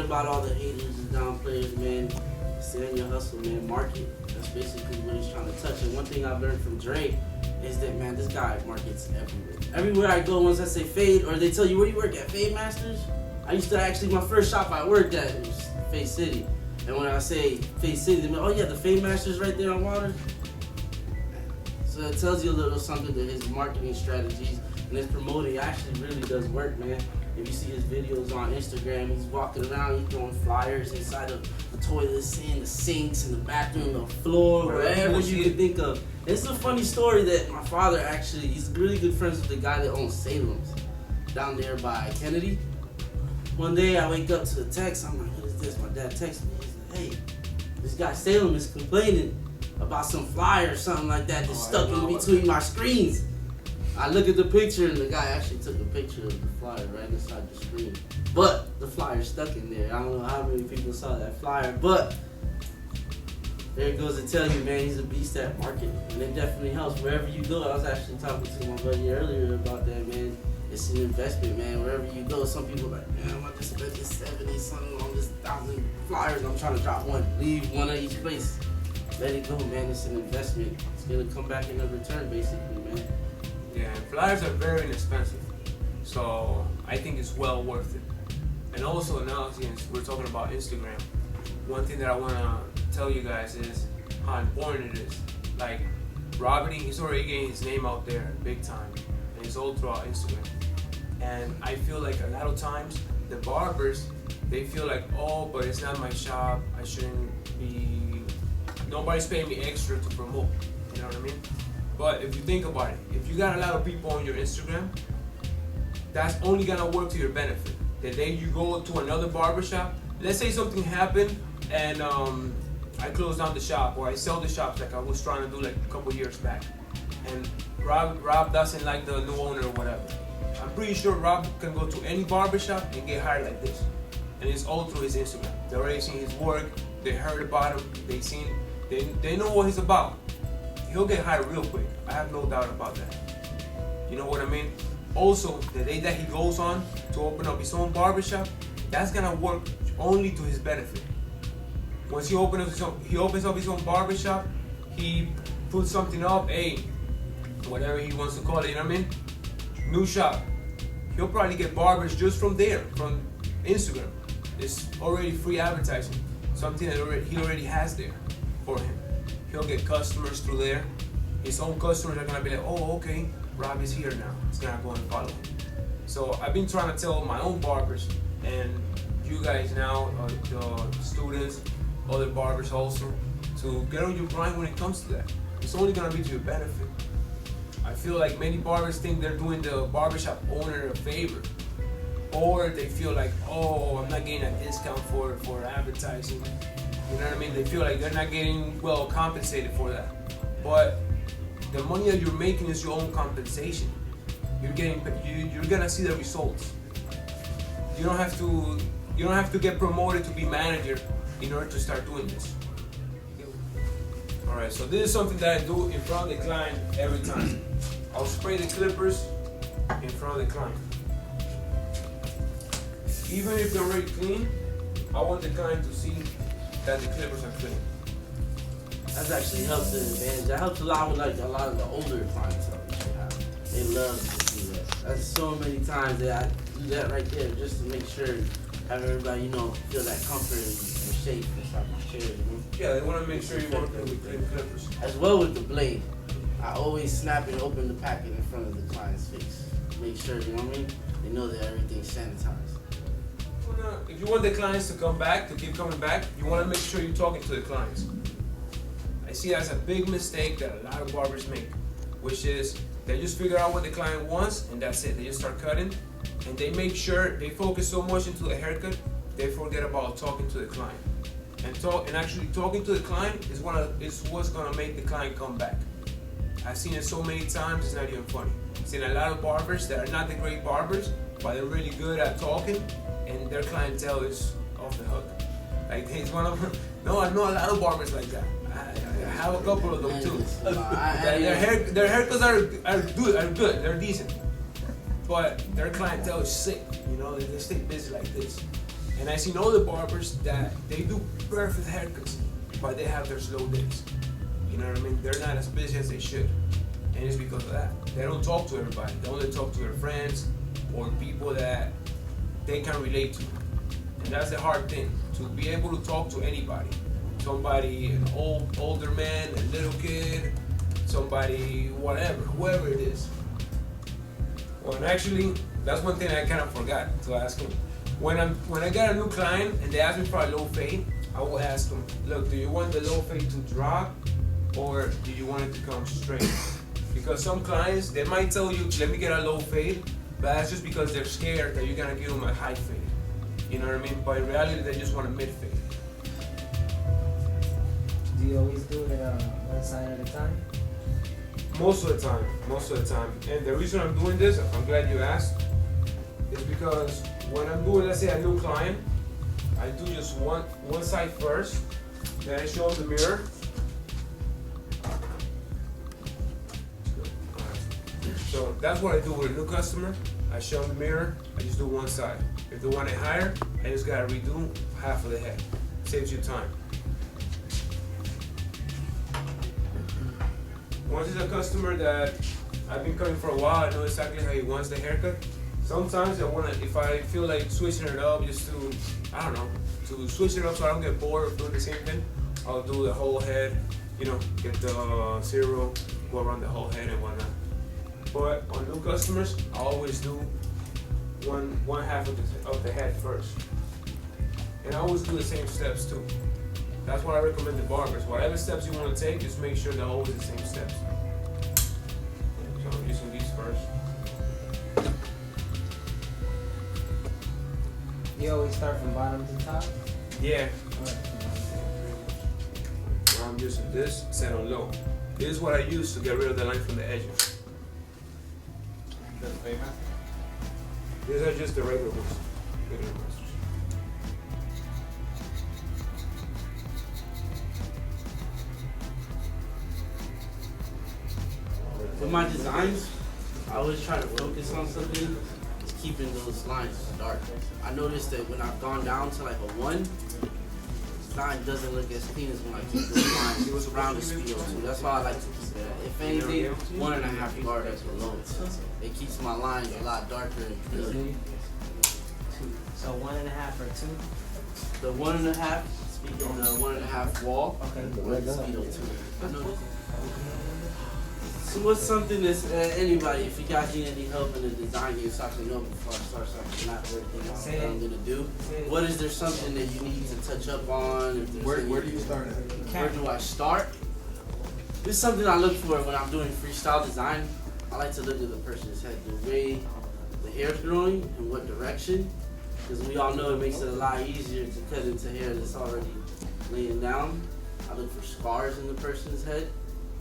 about all the haters and down players, man. Stay in your hustle, man. Market. That's basically what he's trying to touch. And one thing I've learned from Dre is that, man, this guy markets everywhere. Everywhere I go, once I say Fade, or they tell you, where you work at? Fade Masters? I used to actually, my first shop I worked at was Fade City. And when I say Fade City, they're like, oh yeah, the Fade Masters right there on Water. So it tells you a little something that his marketing strategies and his promoting actually really does work, man. If you see his videos on Instagram, he's walking around, he's throwing flyers inside of the toilets, in the sinks, in the bathroom, the floor, wherever you can think of. It's a funny story that my father actually, he's really good friends with the guy that owns Salem's down there by Kennedy. One day I wake up to the text, I'm like, what is this? My dad texted me, he's like, hey, this guy Salem is complaining about some flyer or something like that that's stuck in between my screens. I look at the picture and the guy actually took a picture of the flyer right inside the screen. But the flyer's stuck in there. I don't know how many people saw that flyer, but there it goes to tell you, man, he's a beast at marketing. And it definitely helps wherever you go. I was actually talking to my buddy earlier about that, man. It's an investment, man. Wherever you go, some people are like, man, I'm gonna spend this 70 something on this 1,000 flyers. I'm trying to drop one. Leave one at each place. Let it go, man. It's an investment. It's gonna come back in a return, basically, man. Yeah, and flyers are very inexpensive, so I think it's well worth it. And also now, since we're talking about Instagram, one thing that I want to tell you guys is how important it is. Like, Robbie, he's already getting his name out there big time, and it's all throughout Instagram. And I feel like a lot of times, the barbers, they feel like, oh, but it's not my shop, I shouldn't be, nobody's paying me extra to promote, you know what I mean? But if you think about it, if you got a lot of people on your Instagram, that's only gonna work to your benefit. The day you go to another barbershop, let's say something happened and I close down the shop or I sell the shops like I was trying to do like a couple years back, and Rob doesn't like the new owner or whatever. I'm pretty sure Rob can go to any barbershop and get hired like this, and it's all through his Instagram. They already seen his work, they heard about him, they know what he's about. He'll get hired real quick. I have no doubt about that. You know what I mean? Also, the day that he goes on to open up his own barbershop, that's gonna work only to his benefit. Once he opens up his own barbershop, he puts something up, hey, whatever he wants to call it, you know what I mean? New shop. He'll probably get barbers just from there, from Instagram. It's already free advertising, something that he already has there for him. He'll get customers through there. His own customers are gonna be like, oh, okay, Rob is here now. It's gonna go and follow him. So I've been trying to tell my own barbers and you guys now, the students, other barbers also, to get on your grind when it comes to that. It's only gonna be to your benefit. I feel like many barbers think they're doing the barbershop owner a favor, or they feel like, oh, I'm not getting a discount for advertising. You know what I mean? They feel like they're not getting well compensated for that. But the money that you're making is your own compensation. You're gonna see the results. You don't have to get promoted to be manager in order to start doing this. Alright, so this is something that I do in front of the client every time. I'll spray the clippers in front of the client. Even if they're already clean, I want the client to see that the clippers are clean. That's actually helps the advantage. That helps a lot with like a lot of the older clientele that you have. They love to see that. That's so many times that I do that right there just to make sure have everybody, you know, feel that comfort and shape inside my chair, you know? Yeah, they want to make sure you work with clean clippers. As well with the blade. I always snap and open the packet in front of the client's face. Make sure, you know what I mean? They know that everything's sanitized. If you want the clients to come back, to keep coming back, you want to make sure you're talking to the clients. I see that's a big mistake that a lot of barbers make, which is they just figure out what the client wants and that's it. They just start cutting and they make sure they focus so much into the haircut, they forget about talking to the client. And actually talking to the client is what's gonna make the client come back. I've seen it so many times, it's not even funny. I've seen a lot of barbers that are not the great barbers, but they're really good at talking, and their clientele is off the hook. Like, he's one of them. No, I know a lot of barbers like that. I have a couple of them too. Their haircuts are good, they're decent. But their clientele is sick, you know, they stay busy like this. And I seen other barbers that they do perfect haircuts, but they have their slow days. You know what I mean? They're not as busy as they should. And it's because of that. They don't talk to everybody. They only talk to their friends or people that they can relate to. And that's the hard thing, to be able to talk to anybody. Somebody, an older man, a little kid, somebody, whatever, whoever it is. Well, and actually, that's one thing I kind of forgot to ask him. When I got a new client and they ask me for a low fade, I will ask them, look, do you want the low fade to drop or do you want it to come straight? Because some clients, they might tell you, let me get a low fade, but that's just because they're scared that you're gonna give them a high fade. You know what I mean? But in reality, they just want a mid fade. Do you always do it one side at a time? Most of the time. And the reason I'm doing this, I'm glad you asked, is because when I'm doing, let's say, a new client, I do just one side first, then I show them the mirror. So that's what I do with a new customer. I show them the mirror, I just do one side. If they want it higher, I just gotta redo half of the head. Saves you time. Once it's a customer that I've been coming for a while, I know exactly how he wants the haircut. Sometimes if I feel like switching it up just to, I don't know, to switch it up so I don't get bored of doing the same thing, I'll do the whole head, you know, get the zero, go around the whole head and whatnot. But on new customers, I always do one half of the head first. And I always do the same steps too. That's what I recommend the barbers. Whatever steps you want to take, just make sure they're always the same steps. So I'm using these first. You always start from bottom to top? Yeah. Now I'm using this, set on low. This is what I use to get rid of the line from the edges. These are just the regular ones. With my designs, I always try to focus on something, is keeping those lines dark. I noticed that when I've gone down to like a 1, the line doesn't look as clean as when I keep those lines around the speedo too. That's why I like to keep it. If anything, 1.5 guard at the lowest. It keeps my lines a lot darker and cleaner. So 1.5 or 2? The 1.5 speedo, the 1.5 wall, Okay. with the speedo too. I know. So what's something that's anybody, if you guys need any help in the design game, so I can know before I start, so I can not everything else that I'm gonna do. What is there something that you need to touch up on? If there's Where do you start at? Where do I start? This is something I look for when I'm doing freestyle design. I like to look at the person's head, the way the hair's growing and what direction. Because we all know it makes it a lot easier to cut into hair that's already laying down. I look for scars in the person's head,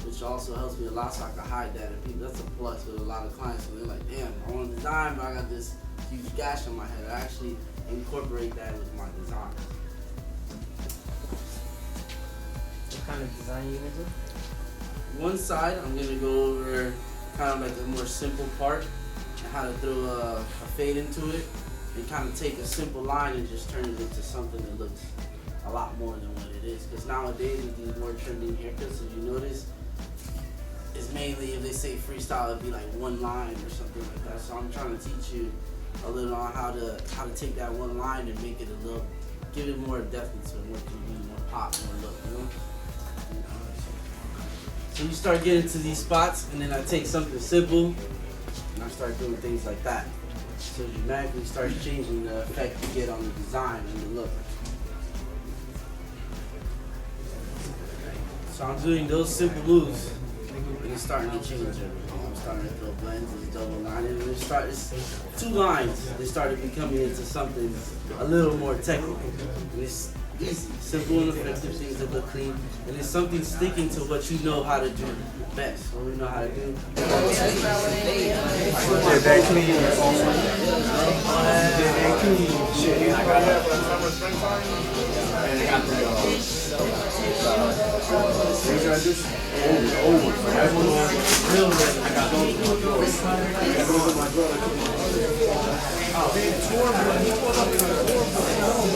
which also helps me a lot so I can hide that. And people, that's a plus with a lot of clients when they're like, damn, I want to design, but I got this huge gash on my head. I actually incorporate that with my design. What kind of design you gonna do? One side, I'm gonna go over kind of like a more simple part and how to throw a fade into it and kind of take a simple line and just turn it into something that looks a lot more than what it is. Because nowadays with these more trending haircuts, if you notice, it's mainly if they say freestyle, it'd be like one line or something like that. So I'm trying to teach you a little on how to take that one line and make it a little, give it more depth to it, more TV, more pop, more look, you know? So you start getting to these spots, and then I take something simple, and I start doing things like that. So it dramatically starts changing the effect you get on the design and the look. So I'm doing those simple moves, and it's starting to change everything. I'm starting to throw blends and double line, and it's 2 lines. They started becoming into something a little more technical. And it's easy, simple and effective things that look clean, and it's something sticking to what you know how to do best. What we know how to do. That clean also. That clean shit. I got that for the summer, springtime. And I got the you got this? Oh, that's one real red. I got those in my drawer. I got those in my drawer. Oh, man, tour, he pulled up in my drawer.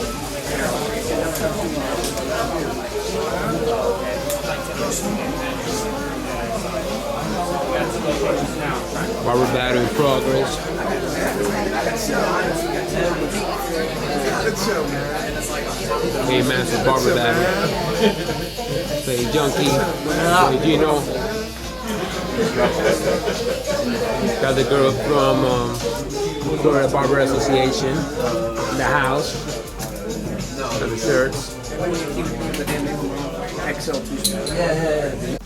Barber battle in progress. Hey, master barber battle. Play Junkie. Play Gino. Got the girl from Florida Barber Association in the house. Got the shirts. XL2.